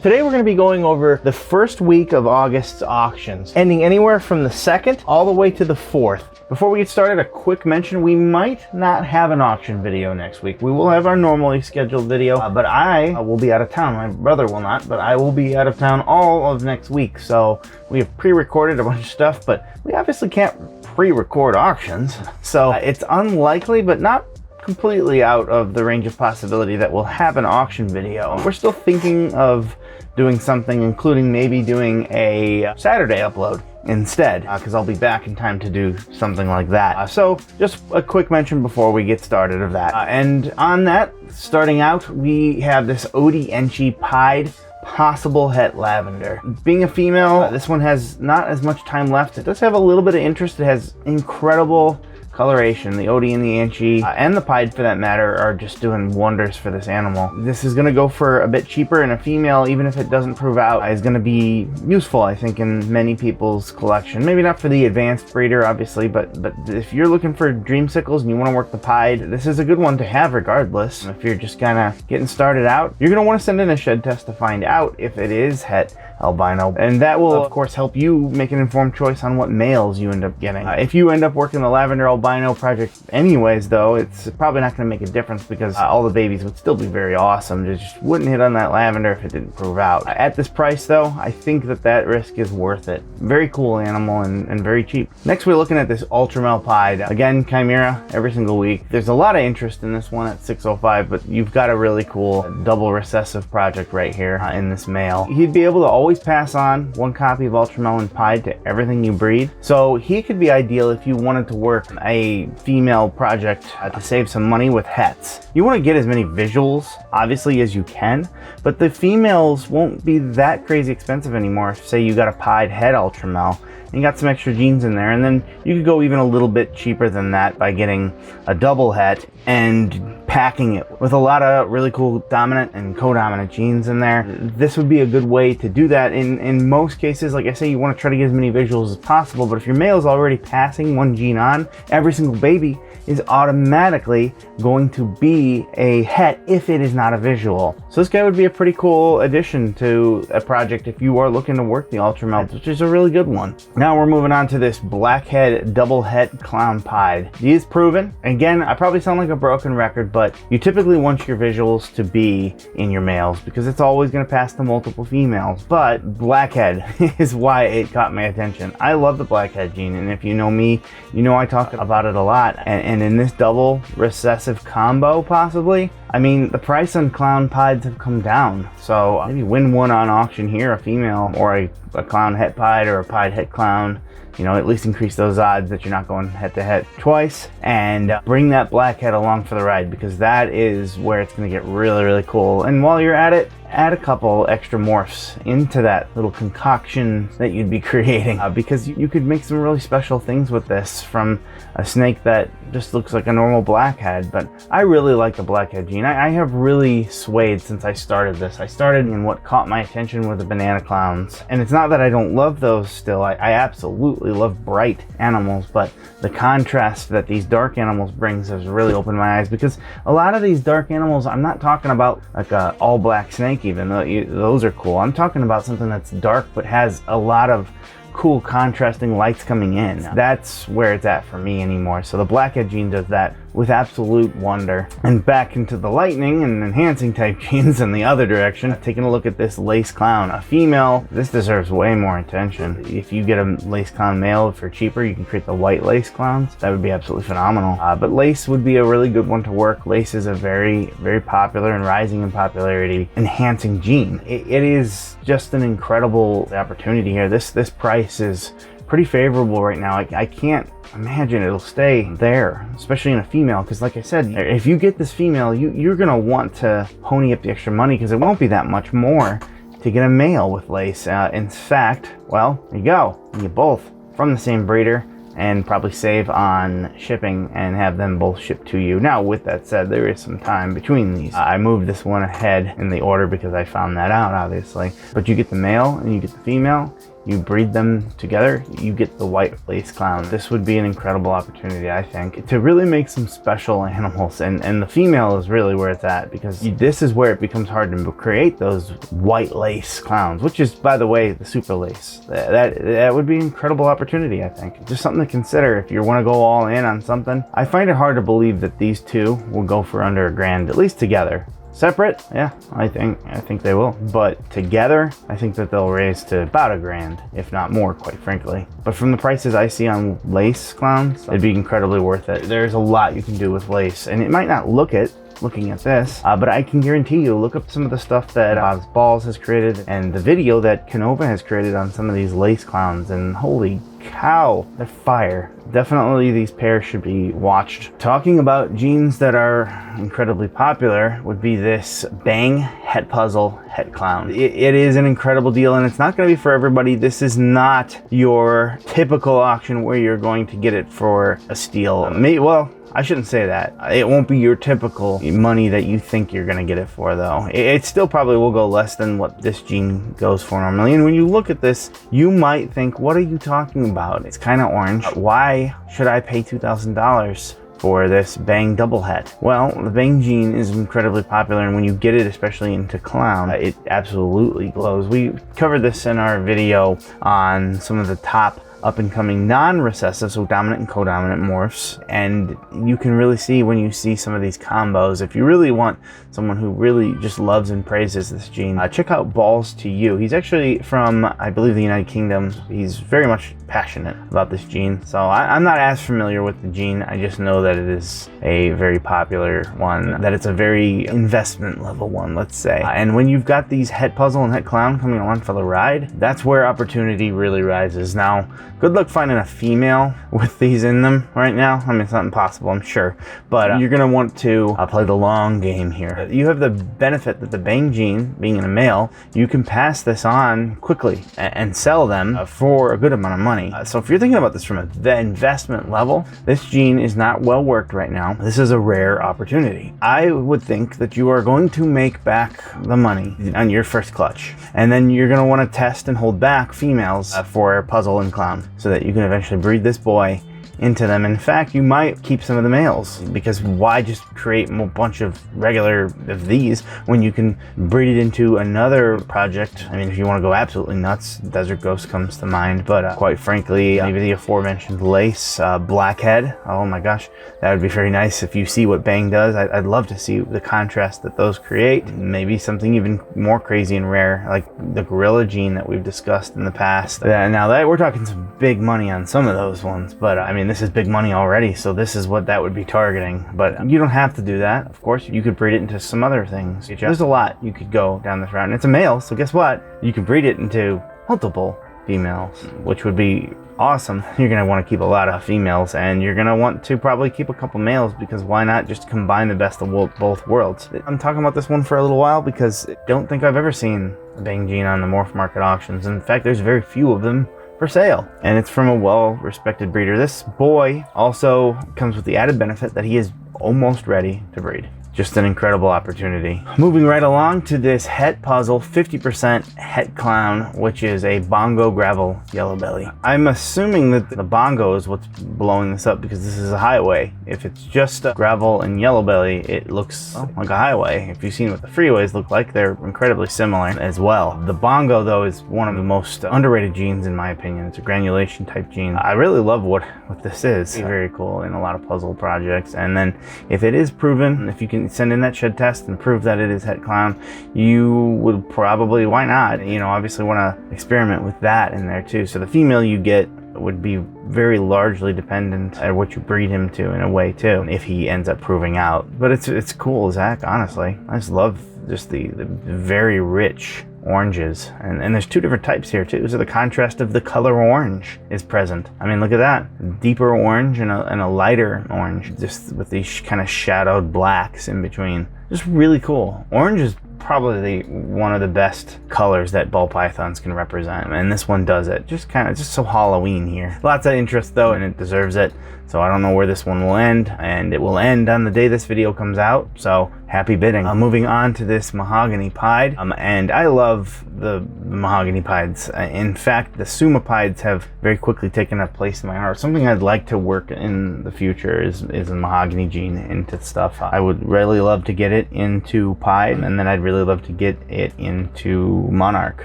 Today we're going to be going over the first week of August's auctions, ending anywhere from the 2nd all the way to the 4th. Before we get started, a quick mention, we might not have an auction video next week. We will have our normally scheduled video, but I will be out of town. My brother will not, but I will be out of town all of next week. So we have pre-recorded a bunch of stuff, but we obviously can't pre-record auctions. So it's unlikely, but not completely out of the range of possibility that we'll have an auction video. We're still thinking of doing something, including maybe doing a Saturday upload instead, because I'll be back in time to do something like that. So just a quick mention before we get started of that. And on that, starting out, we have this Enchi Pied Possible Het Lavender. Being a female, this one has not as much time left. It does have a little bit of interest. It has incredible coloration. The Odie and the Enchi, and the Pied for that matter, are just doing wonders for this animal. This is going to go for a bit cheaper, and a female, even if it doesn't prove out, is going to be useful, I think, in many people's collection. Maybe not for the advanced breeder, obviously, but if you're looking for dreamsicles and you want to work the Pied, this is a good one to have regardless. If you're just kind of getting started out, you're going to want to send in a shed test to find out if it is Het Albino, and that will of course help you make an informed choice on what males you end up getting. If you end up working the Lavender Albino project anyways, though, it's probably not going to make a difference because all the babies would still be very awesome. They just wouldn't hit on that Lavender if it didn't prove out. At this price though, I think that risk is worth it. Very cool animal and very cheap. Next we're looking at this Ultramel Pied. Again, Chimera every single week. There's a lot of interest in this one at 605, but you've got a really cool double recessive project right here in this male. He'd be able to always pass on one copy of Ultramel and Pied to everything you breed. So he could be ideal if you wanted to work a female project to save some money with hets. You want to get as many visuals, obviously, as you can, but the females won't be that crazy expensive anymore. If, say, you got a Pied Het Ultramel, and you got some extra genes in there, and then you could go even a little bit cheaper than that by getting a double het and packing it with a lot of really cool dominant and co-dominant genes in there. This would be a good way to do that. In most cases, like I say, you want to try to get as many visuals as possible, but if your male is already passing one gene on, every single baby is automatically going to be a het if it is not a visual. So this guy would be a pretty cool addition to a project if you are looking to work the Ultramel, which is a really good one. Now we're moving on to this Blackhead double het clown Pied. He is proven. Again, I probably sound like a broken record, but you typically want your visuals to be in your males because it's always going to pass to multiple females. But Blackhead is why it caught my attention. I love the Blackhead gene, and if you know me, you know I talk about it a lot. And in this double recessive combo, possibly, I mean, the price on clown Pieds have come down. So maybe win one on auction here, a female or a clown het Pied or a Pied het clown. You know, at least increase those odds that you're not going head to head twice, and bring that Blackhead along for the ride, because that is where it's going to get really, really cool. And while you're at it, add a couple extra morphs into that little concoction that you'd be creating, because you could make some really special things with this from a snake that just looks like a normal Blackhead. But I really like the Blackhead gene. I have really swayed since I started this. I started in what caught my attention were the banana clowns, and it's not that I don't love those still. I absolutely love bright animals, but the contrast that these dark animals brings has really opened my eyes, because a lot of these dark animals, I'm not talking about like a all black snake, even though those are cool. I'm talking about something that's dark but has a lot of cool contrasting lights coming in. That's where it's at for me anymore. So the Blackhead gene does that with absolute wonder. And back into the lightning and enhancing type genes in the other direction, taking a look at this lace clown, a female. This deserves way more attention. If you get a lace clown male for cheaper, you can create the white lace clowns. That would be absolutely phenomenal. But lace would be a really good one to work. Lace is a very, very popular and rising in popularity enhancing gene. It is just an incredible opportunity here. This price is pretty favorable right now. I can't imagine it'll stay there, especially in a female, because like I said, if you get this female, you're gonna want to pony up the extra money, because it won't be that much more to get a male with lace. In fact, well, there you go. You get both from the same breeder, and probably save on shipping and have them both shipped to you. Now, with that said, there is some time between these. I moved this one ahead in the order because I found that out, obviously. But you get the male and you get the female. you breed them together, you get the white lace clown. This would be an incredible opportunity, I think, to really make some special animals, and the female is really where it's at, because this is where it becomes hard to create those white lace clowns, which is, by the way, the super lace. That would be an incredible opportunity, I think. Just something to consider if you want to go all in on something. I find it hard to believe that these two will go for under $1,000, at least together. Separate, yeah, I think they will. But together, I think that they'll raise to about $1,000, if not more, quite frankly. But from the prices I see on lace clowns, it'd be incredibly worth it. There's a lot you can do with lace, and it might not look it looking at this, but I can guarantee you, look up some of the stuff that Bob's Balls has created and the video that Canova has created on some of these lace clowns, and holy cow, they're fire. Definitely these pairs should be watched. Talking about jeans that are incredibly popular would be this Bang Het Puzzle Het Clown. It is an incredible deal, and it's not going to be for everybody. This is not your typical auction where you're going to get it for a steal. Well, I shouldn't say that. It won't be your typical money that you think you're gonna get it for, though. It still probably will go less than what this jean goes for normally. And when you look at this, you might think, what are you talking about? It's kind of orange. Why should I pay $2,000 for this Bang double het? Well, the Bang jean is incredibly popular, and when you get it, especially into clown, it absolutely glows. We covered this in our video on some of the top up-and-coming non-recessive, so dominant and co-dominant morphs, and you can really see when you see some of these combos, if you really want someone who really just loves and praises this jean, check out Balls to You. He's actually from, I believe, the United Kingdom. He's very much passionate about this jean, so I'm not as familiar with the jean. I just know that it is a very popular one, that it's a very investment level one, let's say. And when you've got these Het Puzzle and Het Clown coming along for the ride, that's where opportunity really rises. Now, good luck finding a female with these in them right now. I mean, it's not impossible, I'm sure, but you're gonna want to play the long game here. You have the benefit that the Bang jean, being in a male, you can pass this on quickly and sell them for a good amount of money. So if you're thinking about this from the investment level, this jean is not well worked right now. This is a rare opportunity. I would think that you are going to make back the money on your first clutch, and then you're gonna wanna test and hold back females for Puzzle and Clown, so that you can eventually breed this boy into them. In fact, you might keep some of the males, because why just create a bunch of regular of these when you can breed it into another project? I mean, if you want to go absolutely nuts, Desert Ghost comes to mind, but quite frankly, maybe the aforementioned lace, Blackhead. Oh my gosh, that would be very nice. If you see what Bang does, I'd love to see the contrast that those create. Maybe something even more crazy and rare, like the Gorilla jean that we've discussed in the past. Now that we're talking some big money on some of those ones, but I mean, this is big money already, so this is what that would be targeting. But you don't have to do that. Of course, you could breed it into some other things. There's a lot you could go down this route, and it's a male, so guess what? You can breed it into multiple females, which would be awesome. You're going to want to keep a lot of females, and you're going to want to probably keep a couple males, because why not just combine the best of both worlds? I'm talking about this one for a little while because I don't think I've ever seen a Bang jean on the Morphmarket auctions. In fact, there's very few of them for sale, and it's from a well-respected breeder. This boy also comes with the added benefit that he is almost ready to breed. Just an incredible opportunity. Moving right along to this Het Puzzle 50% Het Clown, which is a Bongo gravel yellow belly. I'm assuming that the Bongo is what's blowing this up, because this is a highway. If it's just a gravel and yellow belly, it looks like a highway. If you've seen what the freeways look like, they're incredibly similar as well. The Bongo, though, is one of the most underrated jeans in my opinion. It's a granulation type jean. I really love what this is. It's very cool in a lot of puzzle projects. And then if it is proven, if you can send in that shed test and prove that it is Het Clown, you would probably, why not, you know, obviously want to experiment with that in there too. So the female you get would be very largely dependent at what you breed him to in a way too, if he ends up proving out. But it's cool, Zach, honestly. I just love just the very rich oranges, and there's two different types here too, so the contrast of the color orange is present. I mean, look at that, deeper orange and a lighter orange, just with these kind of shadowed blacks in between. Just really cool. Orange is probably one of the best colors that ball pythons can represent, and this one does it. Just so Halloween here. Lots of interest though, and it deserves it. So I don't know where this one will end, and it will end on the day this video comes out. So happy bidding. Moving on to this Mahogany Pied, and I love the Mahogany Pieds. In fact, the Suma Pieds have very quickly taken up place in my heart. Something I'd like to work in the future is a Mahogany gene into stuff. I would really love to get it into Pied, and then I'd really love to get it into Monarch.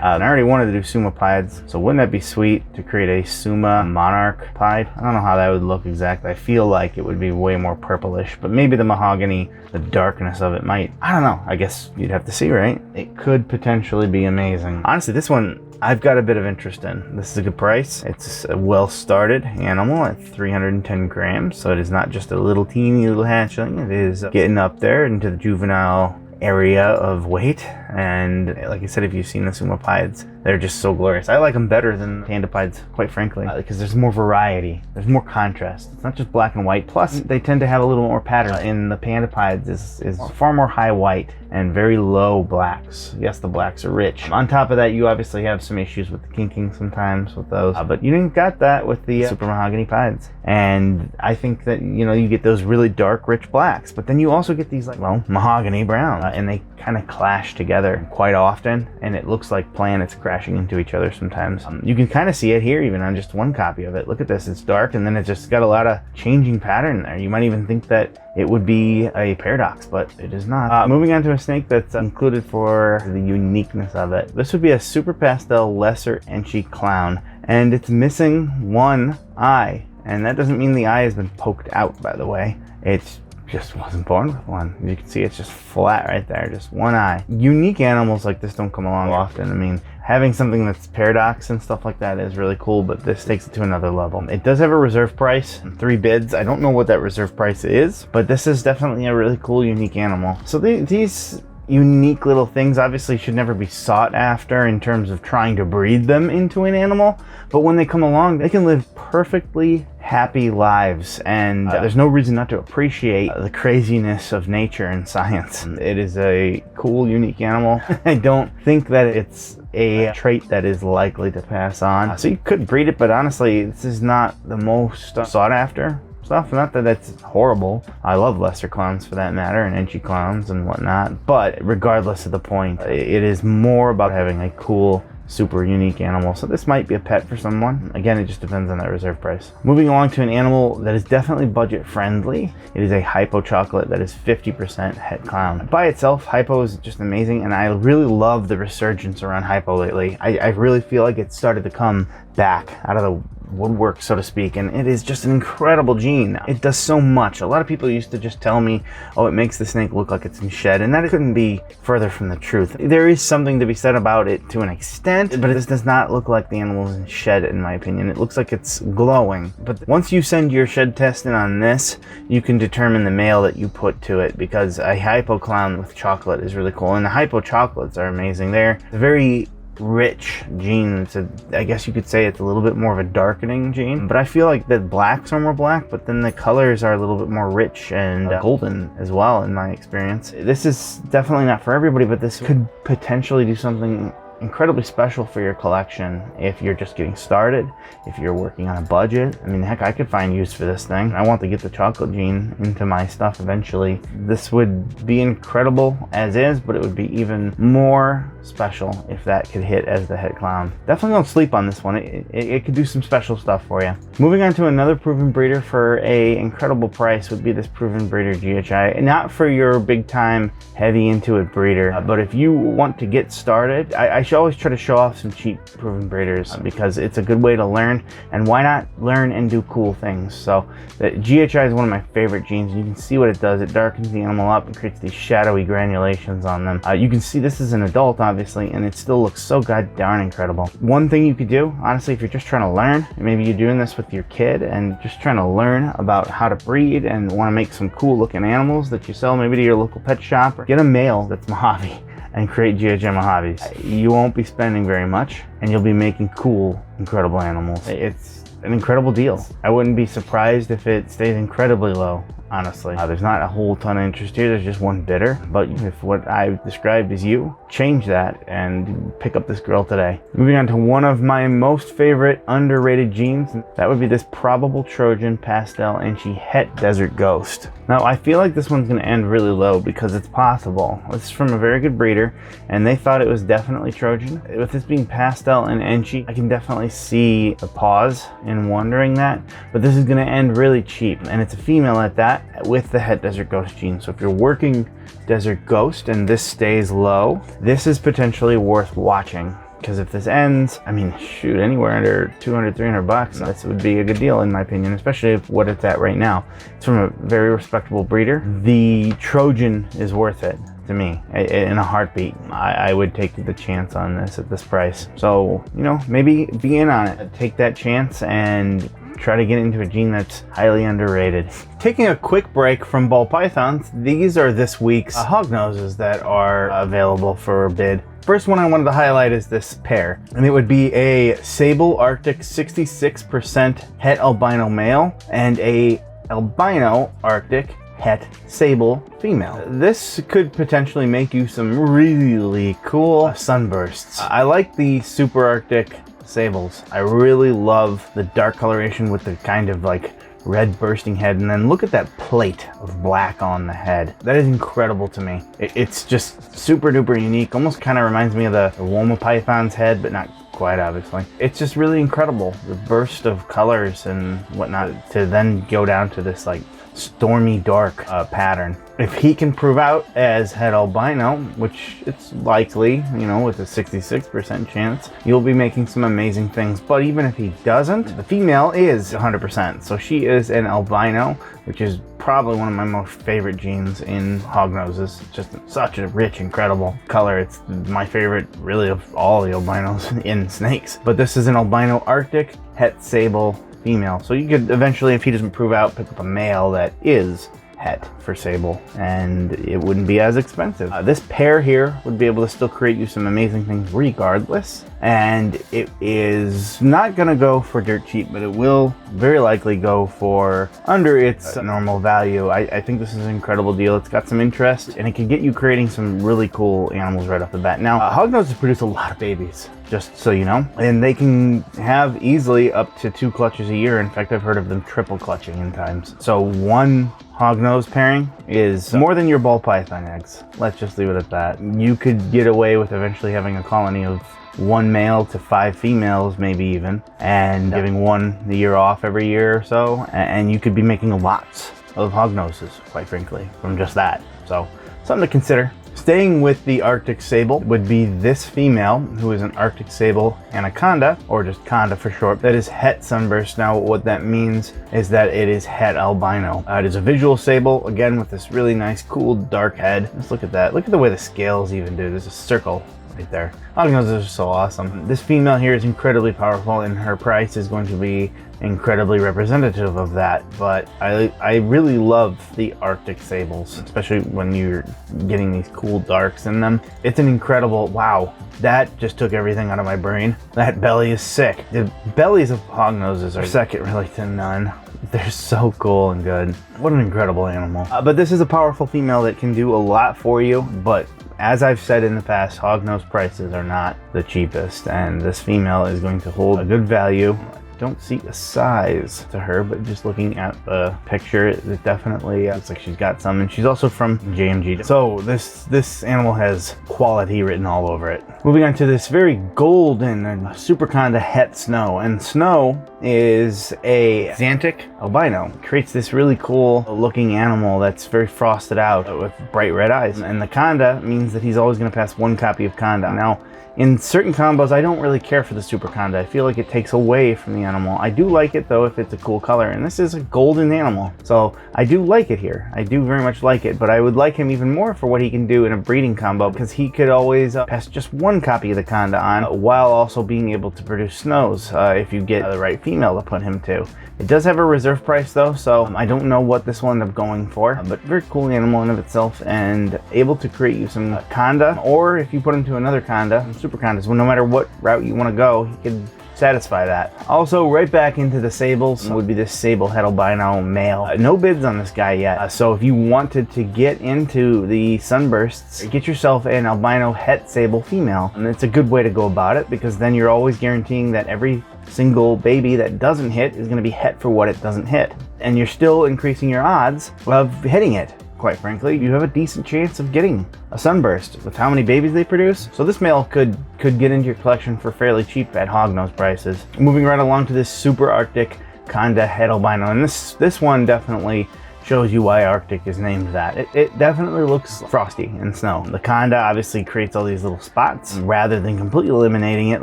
And I already wanted to do Suma Pieds, so wouldn't that be sweet to create a Suma Monarch Pied? I don't know how that would look exactly. I feel like it would be way more purplish, but maybe the Mahogany, the darkness of it might, I don't know. I guess you'd have to see, right? It could potentially be amazing. Honestly, this one I've got a bit of interest in. This is a good price. It's a well-started animal at 310 grams, so it is not just a little teeny little hatchling. It is getting up there into the juvenile area of weight, and like I said, if you've seen the Suma Pieds, they're just so glorious. I like them better than Panda Pieds, quite frankly, because there's more variety, there's more contrast. It's not just black and white, plus they tend to have a little more pattern. In the Panda Pieds is far more high white and very low blacks. Yes, the blacks are rich. On top of that, you obviously have some issues with the kinking sometimes with those, but you didn't got that with the Super Mahogany Pieds. And I think that, you know, you get those really dark, rich blacks, but then you also get these, like, well, mahogany brown, and they kind of clash together quite often, and it looks like planets crashing into each other sometimes. You can kind of see it here even on just one copy of it. Look at this, it's dark, and then it's just got a lot of changing pattern there. You might even think that it would be a paradox, but it is not. Moving on to a snake that's included for the uniqueness of it. This would be a Super Pastel Lesser Enchi Clown, and it's missing one eye. And that doesn't mean the eye has been poked out, by the way. It's just wasn't born with one. You can see it's just flat right there, just one eye. Unique animals like this don't come along often. I mean, having something that's paradox and stuff like that is really cool, but this takes it to another level. It does have a reserve price, 3 bids. I don't know what that reserve price is, but this is definitely a really cool, unique animal. So these unique little things obviously should never be sought after in terms of trying to breed them into an animal, but when they come along, they can live perfectly happy lives, and there's no reason not to appreciate the craziness of nature and science. It is a cool, unique animal. I don't think that it's a trait that is likely to pass on. So you could breed it, but honestly, this is not the most sought after stuff. Not that that's horrible. I love lesser clowns for that matter, and Enchi clowns and whatnot, but regardless of the point, it is more about having a cool, super unique animal. So this might be a pet for someone. Again, it just depends on that reserve price. Moving along to an animal that is definitely budget friendly. It is a Hypo Chocolate that is 50% Het Clown. By itself, Hypo is just amazing, and I really love the resurgence around Hypo lately. I really feel like it started to come back out of the woodwork, so to speak, and it is just an incredible gene. It does so much. A lot of people used to just tell me, oh, it makes the snake look like it's in shed, and that couldn't be further from the truth. There is something to be said about it to an extent, but it does not look like the animal is in shed, in my opinion. It looks like it's glowing. But once you send your shed test in on this, you can determine the male that you put to it, because a Hypo Clown with chocolate is really cool, and the Hypo Chocolates are amazing. They're very rich gene. I guess you could say it's a little bit more of a darkening gene, but I feel like the blacks are more black, but then the colors are a little bit more rich and golden as well, in my experience. This is definitely not for everybody, but this could potentially do something incredibly special for your collection if you're just getting started, if you're working on a budget. I mean, heck, I could find use for this thing. I want to get the chocolate gene into my stuff eventually. This would be incredible as is, but it would be even more special if that could hit as the Het Clown. Definitely don't sleep on this one. It could do some special stuff for you. Moving on to another proven breeder for a incredible price would be this proven breeder GHI. Not for your big time, heavy into it breeder, but if you want to get started, I should always try to show off some cheap proven breeders because it's a good way to learn, and why not learn and do cool things. So the GHI is one of my favorite genes. You can see what it does. It darkens the animal up and creates these shadowy granulations on them. You can see this is an adult, obviously, and it still looks so god darn incredible. One thing you could do, honestly, if you're just trying to learn, maybe you're doing this with your kid and just trying to learn about how to breed and want to make some cool looking animals that you sell maybe to your local pet shop, or get a male that's Mojave and create GHI Mojaves. You won't be spending very much, and you'll be making cool, incredible animals. It's an incredible deal. I wouldn't be surprised if it stays incredibly low. honestly. There's not a whole ton of interest here. There's just one bidder. But if what I've described is you, change that and pick up this girl today. Moving on to one of my most favorite underrated jeans. That would be this Probable Trojan Pastel Enchi Het Desert Ghost. Now, I feel like this one's going to end really low because it's possible. This is from a very good breeder, and they thought it was definitely Trojan. With this being Pastel and Enchi, I can definitely see the pause in wondering that, but this is going to end really cheap, and it's a female at that with the Het Desert Ghost gene. So if you're working Desert Ghost and this stays low, this is potentially worth watching. Because if this ends, I mean, shoot, anywhere under 200, 300 bucks, this would be a good deal in my opinion, especially if what it's at right now. It's from a very respectable breeder. The Trojan is worth it to me in a heartbeat. I would take the chance on this at this price. So, you know, maybe be in on it. Take that chance and try to get into a gene that's highly underrated. Taking a quick break from ball pythons, these are this week's Hognoses that are available for a bid. First one I wanted to highlight is this pair, and it would be a Sable Arctic 66% Het Albino male and a Albino Arctic Het Sable female. This could potentially make you some really cool sunbursts. I like the Superarctic Sables. I really love the dark coloration with the kind of like red bursting head, and then look at that plate of black on the head. That is incredible to me. It's just super duper unique. Almost kind of reminds me of the Woma python's head, but not quite, obviously. It's just really incredible, the burst of colors and whatnot, to then go down to this like stormy dark pattern. If he can prove out as Het Albino, which it's likely, you know, with a 66% chance, you'll be making some amazing things. But even if he doesn't, the female is 100%. So she is an albino, which is probably one of my most favorite genes in Hognoses. Just such a rich, incredible color. It's my favorite, really, of all the albinos in snakes. But this is an albino Arctic Het Sable female. So you could eventually, if he doesn't prove out, pick up a male that is Het for Sable, and it wouldn't be as expensive. This pair here would be able to still create you some amazing things regardless, and it is not going to go for dirt cheap, but it will very likely go for under its normal value. I think this is an incredible deal. It's got some interest, and it can get you creating some really cool animals right off the bat. Now, Hognoses produce a lot of babies, just so you know, and they can have easily up to 2 clutches a year. In fact, I've heard of them triple clutching in times. So one hognose pairing is more than your ball python eggs. Let's just leave it at that. You could get away with eventually having a colony of 1 male to 5 females, maybe even, and giving one the year off every year or so, and you could be making lots of hognoses, quite frankly, from just that. So something to consider. Staying with the Arctic Sable would be this female, who is an Arctic Sable Anaconda, or just Conda for short, that is Het Sunburst. Now, what that means is that it is Het Albino. It is a visual sable, again, with this really nice, cool, dark head. Just look at that. Look at the way the scales even do. There's a circle right there. Hognoses are so awesome. This female here is incredibly powerful, and her price is going to be incredibly representative of that. But I really love the Arctic Sables, especially when you're getting these cool darks in them. It's an incredible, wow, that just took everything out of my brain. That belly is sick. The bellies of Hognoses are second really to none. They're so cool and good. What an incredible animal. But this is a powerful female that can do a lot for you, but as I've said in the past, hognose prices are not the cheapest, and this female is going to hold a good value. Don't see a size to her, but just looking at the picture, it definitely looks like she's got some, and she's also from JMG. So this animal has quality written all over it. Moving on to this very golden and Superconda Het Snow, and Snow is a Xanthic albino. It creates this really cool looking animal that's very frosted out with bright red eyes, and the Conda means that he's always going to pass 1 copy of Conda. Now, in certain combos, I don't really care for the Superconda. I feel like it takes away from the animal. I do like it though if it's a cool color, and this is a golden animal. So I do like it here. I do very much like it, but I would like him even more for what he can do in a breeding combo, because he could always pass just 1 copy of the Conda on, while also being able to produce snows if you get the right female to put him to. It does have a reserve price though, so I don't know what this will end up going for, but very cool animal in of itself, and able to create you some Conda, or if you put him to another Conda, Supercondas, well, no matter what route you want to go, he could satisfy that. Also, right back into the sables would be this Sable Het Albino male. No bids on this guy yet. So if you wanted to get into the sunbursts, get yourself an albino het sable female. And it's a good way to go about it, because then you're always guaranteeing that every single baby that doesn't hit is going to be het for what it doesn't hit. And you're still increasing your odds of hitting it. Quite frankly, you have a decent chance of getting a sunburst with how many babies they produce. So this male could get into your collection for fairly cheap at hognose prices. Moving right along to this Superarctic Conda Het Albino, and this one definitely shows you why Arctic is named that. It definitely looks frosty in snow. The Conda obviously creates all these little spots rather than completely eliminating it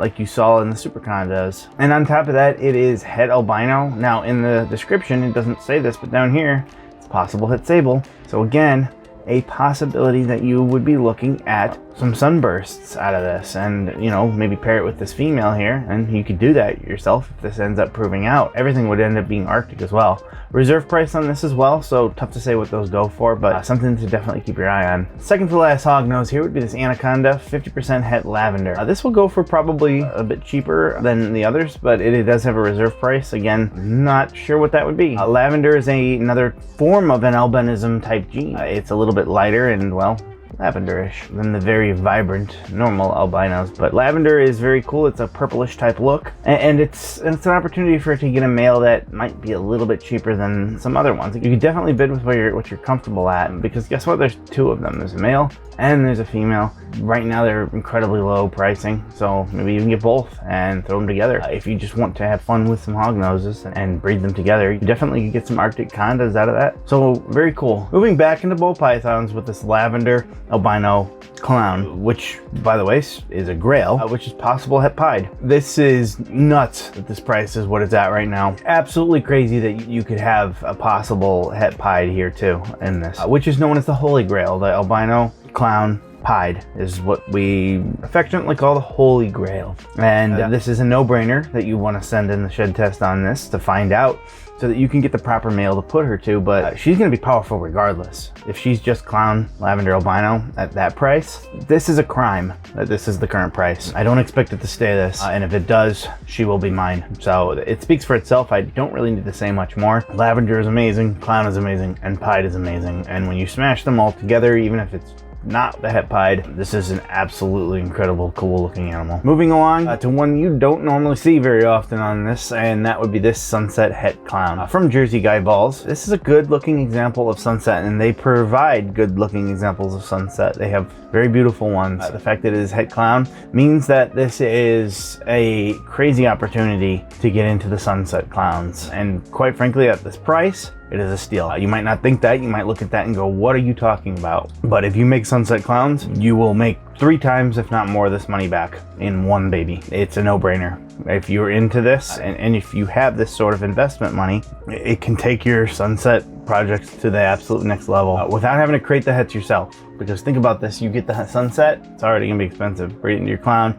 like you saw in the Supercondas. And on top of that, it is Het Albino. Now in the description, it doesn't say this, but down here, it's possible het sable. So again, a possibility that you would be looking at some sunbursts out of this, and you know, maybe pair it with this female here, and you could do that yourself if this ends up proving out. Everything would end up being Arctic as well. Reserve price on this as well, so tough to say what those go for, but something to definitely keep your eye on. Second to last hognose here would be this Anaconda 50% Het Lavender. This will go for probably a bit cheaper than the others, but it does have a reserve price. Again, not sure what that would be. Lavender is another form of an albinism type gene. It's a little bit lighter and, well, lavenderish than the very vibrant normal albinos, but lavender is very cool. It's a purplish type look, and it's an opportunity for it to get a male that might be a little bit cheaper than some other ones. You could definitely bid with what you're comfortable at, because guess what, there's two of them. There's a male and there's a female. Right now they're incredibly low pricing, so maybe you can get both and throw them together. If you just want to have fun with some hognoses and breed them together, you definitely could get some Arctic Condas out of that. So very cool. Moving back into bull pythons with this lavender albino clown, which by the way is a Grail, which is possible het pied. This is nuts that this price is what it's at right now. Absolutely crazy that you could have a possible het pied here too in this, which is known as the Holy Grail. The albino clown pied is what we affectionately call the Holy Grail. And this is a no-brainer that you want to send in the shed test on this to find out, so that you can get the proper male to put her to, but she's going to be powerful regardless. If she's just clown lavender albino at that price, this is a crime that this is the current price. I don't expect it to stay this, and if it does, she will be mine. So it speaks for itself. I don't really need to say much more. Lavender is amazing, clown is amazing, and pied is amazing. And when you smash them all together, even if it's not the het pied, this is an absolutely incredible, cool looking animal. Moving along to one you don't normally see very often on this, and that would be this Sunset Het Clown from Jersey Guy Balls. This is a good looking example of sunset, and they provide good looking examples of sunset. They have very beautiful ones. The fact that it is Het Clown means that this is a crazy opportunity to get into the sunset clowns, and quite frankly, at this price, it is a steal. You might not think that. You might look at that and go, what are you talking about? But if you make sunset clowns, you will make 3 times, if not more, this money back in one baby. It's a no-brainer. If you're into this, and if you have this sort of investment money, it can take your sunset projects to the absolute next level without having to create the hets yourself. Because think about this, you get the sunset, it's already gonna be expensive. Breed into your clown,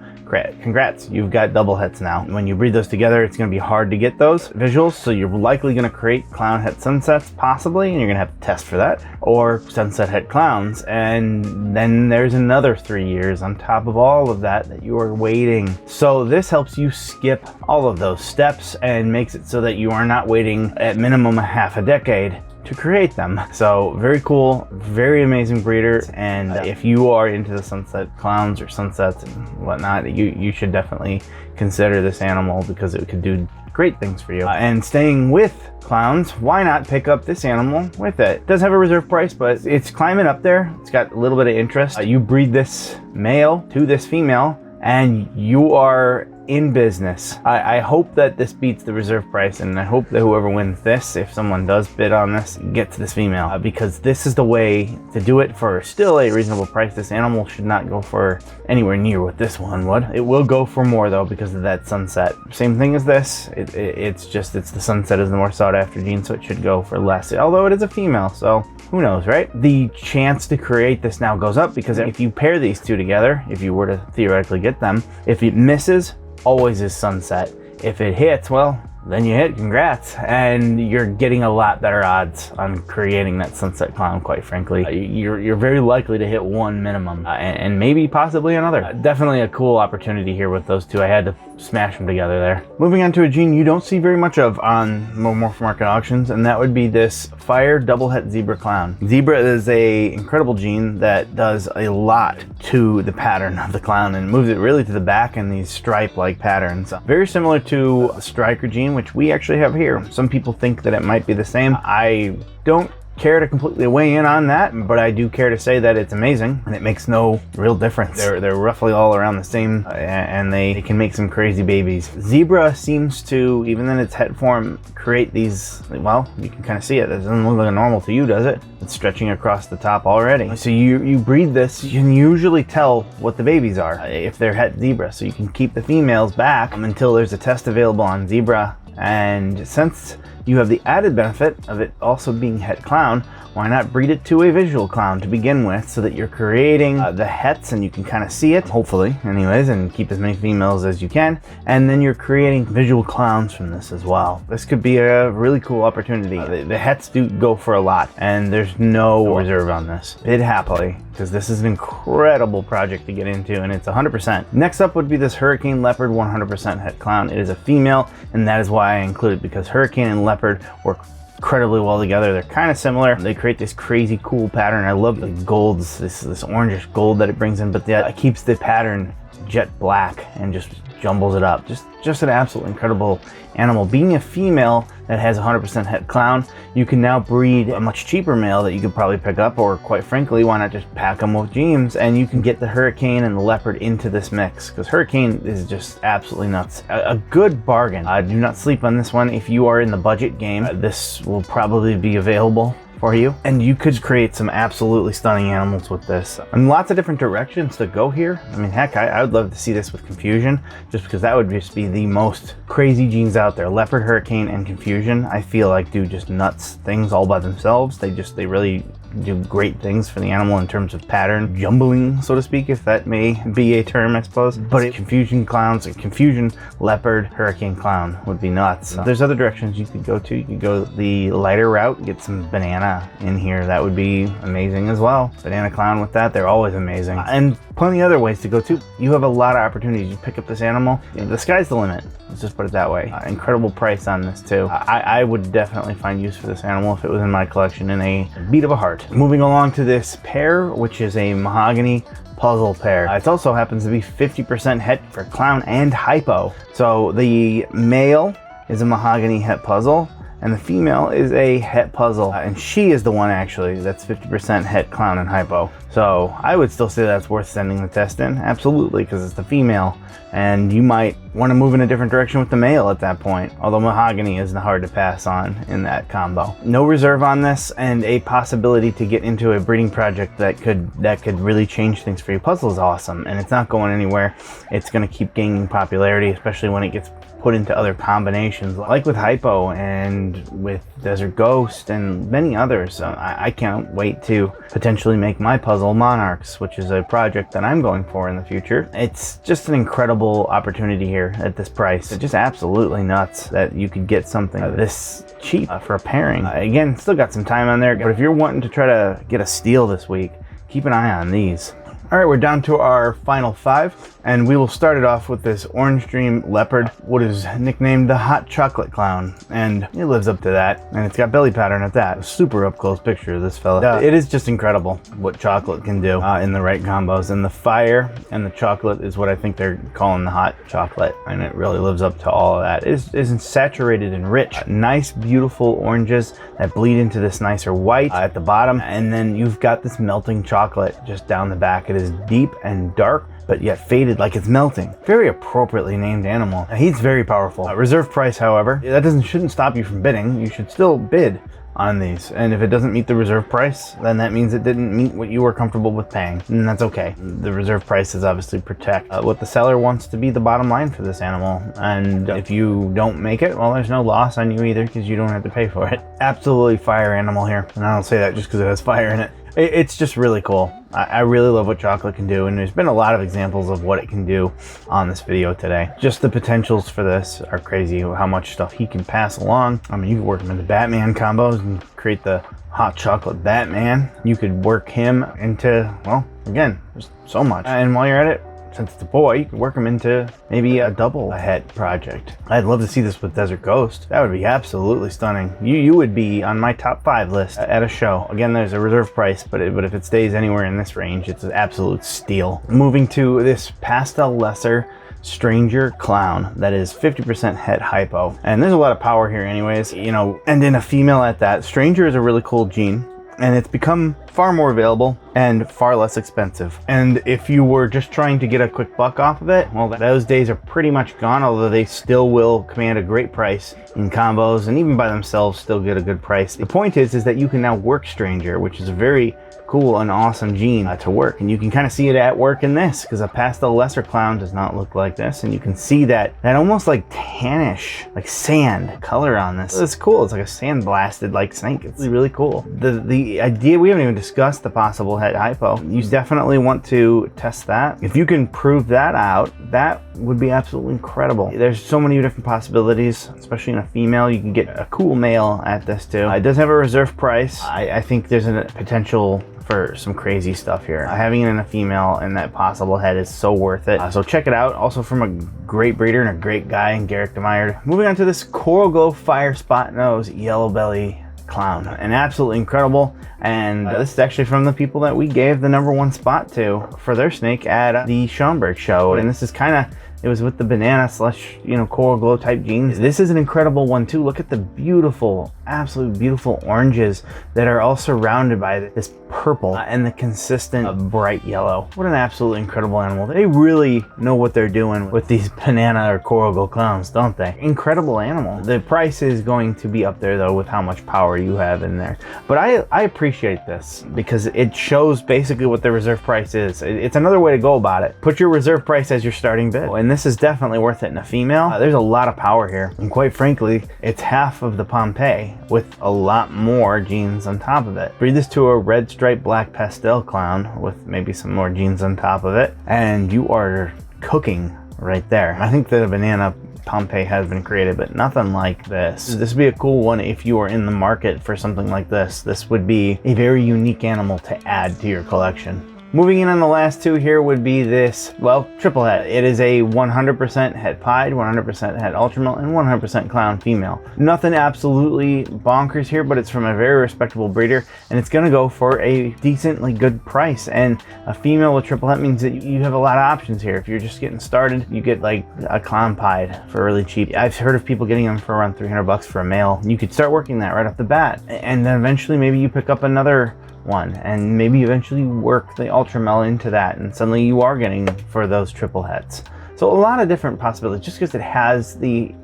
congrats, you've got double hets now. When you breed those together, it's gonna be hard to get those visuals, so you're likely gonna create clown het sunsets, possibly, and you're gonna have to test for that, or sunset het clowns, and then there's another 3 years on top of all of that you are waiting. So this helps you skip all of those steps and makes it so that you are not waiting at minimum a half a decade to create them. So very cool, very amazing breeder, and if you are into the sunset clowns or sunsets and whatnot, you should definitely consider this animal, because it could do great things for you. And staying with clowns, why not pick up this animal with it? It does have a reserve price, but it's climbing up there. It's got a little bit of interest. You breed this male to this female, and you are in business. I hope that this beats the reserve price, and I hope that whoever wins this, if someone does bid on this, gets this female, because this is the way to do it for still a reasonable price. This animal should not go for anywhere near what this one would. It will go for more though, because of that sunset. Same thing as this. It's the sunset is the more sought after gene, so it should go for less, although it is a female, so who knows, right? The chance to create this now goes up, because if you pair these two together, if you were to theoretically get them, if it misses, always is sunset. If it hits, well, then you hit, congrats, and you're getting a lot better odds on creating that Sunset Clown, quite frankly. You're very likely to hit one minimum, and maybe possibly another. Definitely a cool opportunity here with those two. I had to smash them together there. Moving on to a gene you don't see very much of on Morphmarket Auctions, and that would be this Fire Double Het Zebra Clown. Zebra is a incredible gene that does a lot to the pattern of the clown and moves it really to the back in these stripe-like patterns. Very similar to a striker gene, which we actually have here. Some people think that it might be the same. I don't care to completely weigh in on that, but I do care to say that it's amazing and it makes no real difference. They're roughly all around the same, and they can make some crazy babies. Zebra seems to, even in its het form, create these, well, you can kind of see it. It doesn't look like normal to you, does it? It's stretching across the top already. So you breed this, you can usually tell what the babies are if they're het zebra, so you can keep the females back until there's a test available on zebra. And since you have the added benefit of it also being het clown, why not breed it to a visual clown to begin with, so that you're creating the hets and you can kind of see it, hopefully anyways, and keep as many females as you can, and then you're creating visual clowns from this as well. This could be a really cool opportunity. The hets do go for a lot, and there's no reserve on this. Bid happily, because this is an incredible project to get into, and it's 100%. Next up would be this Hurricane Leopard 100% het clown. It is a female, and that is why I include it, because Hurricane and Leopard work incredibly well together. They're kind of similar. They create this crazy cool pattern. I love the golds, this orangish gold that it brings in, but that keeps the pattern jet black and just jumbles it up. Just an absolutely incredible animal. Being a female that has 100% het clown, you can now breed a much cheaper male that you could probably pick up, or quite frankly, why not just pack them with genes, and you can get the Hurricane and the Leopard into this mix, because Hurricane is just absolutely nuts. A good bargain. Do not sleep on this one. If you are in the budget game, this will probably be available for you, and you could create some absolutely stunning animals with this. And lots of different directions to go here. I mean, heck, I would love to see this with Confusion, just because that would just be the most crazy genes out there. Leopard, Hurricane, and Confusion, I feel like do just nuts things all by themselves. They really do great things for the animal in terms of pattern jumbling, so to speak, if that may be a term, I suppose. But Confusion clowns, Confusion Leopard, Hurricane Clown would be nuts. There's other directions you could go to. You could go the lighter route, get some banana in here. That would be amazing as well. Banana Clown with that, they're always amazing. And plenty of other ways to go too. You have a lot of opportunities. You pick up this animal, the sky's the limit. Let's just put it that way. Incredible price on this too. I would definitely find use for this animal if it was in my collection in a beat of a heart. Moving along to this pair, which is a Mahogany puzzle pair. It also happens to be 50% het for clown and hypo. So the male is a Mahogany het puzzle, and the female is a het puzzle, and she is the one actually that's 50% het clown and hypo. So I would still say that's worth sending the test in, absolutely, because it's the female, and you might want to move in a different direction with the male at that point, although Mahogany isn't hard to pass on in that combo. No reserve on this, and a possibility to get into a breeding project that could really change things for you. Puzzle is awesome, and it's not going anywhere. It's going to keep gaining popularity, especially when it gets put into other combinations, like with Hypo and with Desert Ghost and many others. I can't wait to potentially make my puzzle Monarchs, which is a project that I'm going for in the future. It's just an incredible opportunity here at this price. It's just absolutely nuts that you could get something this cheap for a pairing. Again, still got some time on there, but if you're wanting to try to get a steal this week, keep an eye on these. All right, we're down to our final 5, and we will start it off with this Orange Dream Leopard, what is nicknamed the Hot Chocolate Clown, and it lives up to that, and it's got belly pattern at that. A super up close picture of this fella. It is just incredible what chocolate can do in the right combos, and the fire and the chocolate is what I think they're calling the Hot Chocolate, and it really lives up to all of that. It is saturated and rich. Nice, beautiful oranges that bleed into this nicer white at the bottom, and then you've got this melting chocolate just down the back. It is deep and dark, but yet faded like it's melting. Very appropriately named animal. He's very powerful. Reserve price, however, that shouldn't stop you from bidding. You should still bid on these, and if it doesn't meet the reserve price, then that means it didn't meet what you were comfortable with paying, and that's okay. The reserve price is obviously protect what the seller wants to be the bottom line for this animal, and if you don't make it, well, there's no loss on you either, because you don't have to pay for it. Absolutely fire animal here, and I don't say that just because it has fire in it. It's just really cool. I really love what chocolate can do, and there's been a lot of examples of what it can do on this video today. Just the potentials for this are crazy, how much stuff he can pass along. I mean, you can work him into Batman combos and create the hot chocolate Batman. You could work him into, well, again, there's so much. And while you're at it, since it's a boy, you can work him into maybe a double het project. I'd love to see this with Desert Ghost. That would be absolutely stunning. You would be on my top 5 list at a show. Again, there's a reserve price, but if it stays anywhere in this range, it's an absolute steal. Moving to this Pastel Lesser Stranger Clown that is 50% het hypo. And there's a lot of power here anyways, you know, and in a female at that. Stranger is a really cool gene, and it's become far more available and far less expensive. And if you were just trying to get a quick buck off of it, well, those days are pretty much gone, although they still will command a great price in combos, and even by themselves still get a good price. The point is that you can now work Stranger, which is a very cool and awesome gene to work, and you can kind of see it at work in this, because a Pastel Lesser Clown does not look like this, and you can see that almost like tannish, like sand color on this. It's cool. It's like a sand blasted like snake. It's really cool. The idea, we haven't even discussed the possible het hypo. You definitely want to test that. If you can prove that out, that would be absolutely incredible. There's so many different possibilities, especially in a female. You can get a cool male at this too. It does have a reserve price. I think there's a potential for some crazy stuff here. Having it in a female and that possible head is so worth it. So check it out. Also from a great breeder and a great guy in Garrick DeMeyer. Moving on to this Coral Glow Fire Spotnose Yellow Belly Clown, and absolutely incredible. And this is actually from the people that we gave the #1 spot to for their snake at the Schaumburg show. And this is kind of, it was with the banana slash, you know, coral glow type genes. This is an incredible one too. Look at the beautiful, absolutely beautiful oranges that are all surrounded by this purple and the consistent bright yellow. What an absolutely incredible animal. They really know what they're doing with these banana or coral glow clowns, don't they? Incredible animal. The price is going to be up there though with how much power you have in there. But I appreciate this because it shows basically what the reserve price is. It's another way to go about it. Put your reserve price as your starting bid. And this is definitely worth it in a female. There's a lot of power here. And quite frankly, it's half of the Pompeii with a lot more genes on top of it. Breed this to a red striped black pastel clown with maybe some more genes on top of it, and you are cooking right there. I think the banana Pompeii has been created, but nothing like this. This would be a cool one if you are in the market for something like this. This would be a very unique animal to add to your collection. Moving in on the last two here would be this, well, triple het. It is a 100% het pied, 100% het ultramel, and 100% clown female. Nothing absolutely bonkers here, but it's from a very respectable breeder, and it's gonna go for a decently good price. And a female with triple het means that you have a lot of options here. If you're just getting started, you get like a clown pied for really cheap. I've heard of people getting them for around 300 bucks for a male. You could start working that right off the bat, and then eventually maybe you pick up another one and maybe eventually work the Ultramel into that, and suddenly you are getting for those triple hets. So a lot of different possibilities. Just because it has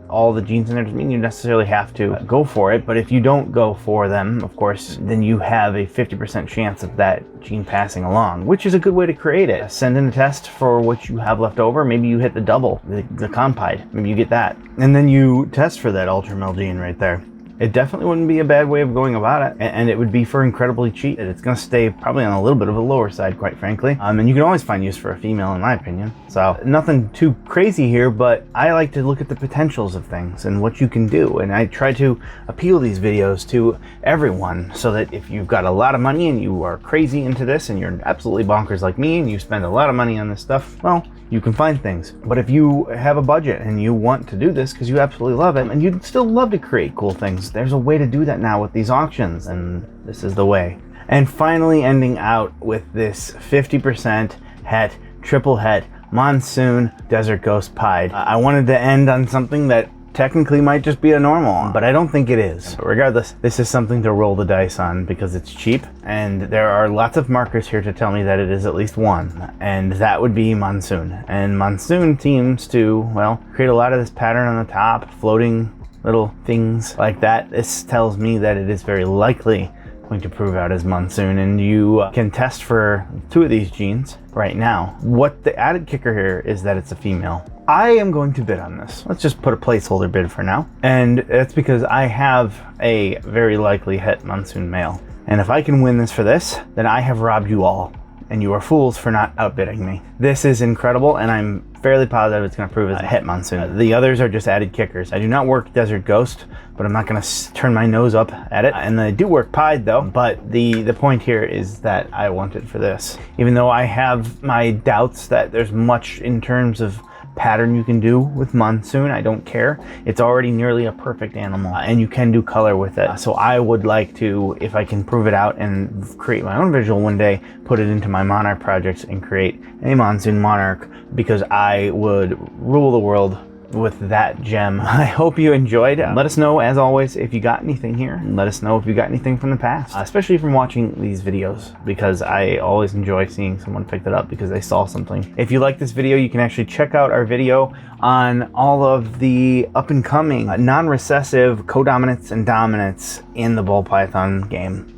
all the genes in there doesn't mean you necessarily have to go for it, but if you don't go for them, of course, then you have a 50% chance of that gene passing along, which is a good way to create it. Send in a test for what you have left over. Maybe you hit the double, the compide, maybe you get that, and then you test for that Ultramel gene right there. It definitely wouldn't be a bad way of going about it, and it would be for incredibly cheap. It's going to stay probably on a little bit of a lower side, quite frankly. And you can always find use for a female, in my opinion. So nothing too crazy here, but I like to look at the potentials of things and what you can do. And I try to appeal these videos to everyone so that if you've got a lot of money and you are crazy into this and you're absolutely bonkers like me and you spend a lot of money on this stuff, well, you can find things. But if you have a budget and you want to do this because you absolutely love it and you'd still love to create cool things, there's a way to do that now with these auctions, and this is the way. And finally ending out with this 50% het, triple het, Monsoon Desert Ghost Pied. I wanted to end on something that technically might just be a normal, but I don't think it is. But regardless, this is something to roll the dice on because it's cheap, and there are lots of markers here to tell me that it is at least one, and that would be Monsoon. And Monsoon seems to, well, create a lot of this pattern on the top, floating little things like that. This tells me that it is very likely going to prove out as Monsoon, and you can test for 2 of these genes right now. What the added kicker here is that it's a female. I am going to bid on this. Let's just put a placeholder bid for now. And that's because I have a very likely het Monsoon male. And if I can win this for this, then I have robbed you all and you are fools for not outbidding me. This is incredible, and I'm fairly positive it's going to prove as a hit, Monsoon. The others are just added kickers. I do not work Desert Ghost, but I'm not going to turn my nose up at it. And I do work Pied though, but the point here is that I want it for this. Even though I have my doubts that there's much in terms of pattern you can do with Monsoon, I don't care. It's already nearly a perfect animal, and you can do color with it. So I would like to, if I can prove it out and create my own visual one day, put it into my Monarch projects and create a Monsoon Monarch, because I would rule the world with that gem. I hope you enjoyed. Let us know, as always, if you got anything here. Let us know if you got anything from the past, especially from watching these videos, because I always enjoy seeing someone pick it up because they saw something. If you like this video, you can actually check out our video on all of the up and coming non-recessive codominants and dominants in the ball python game.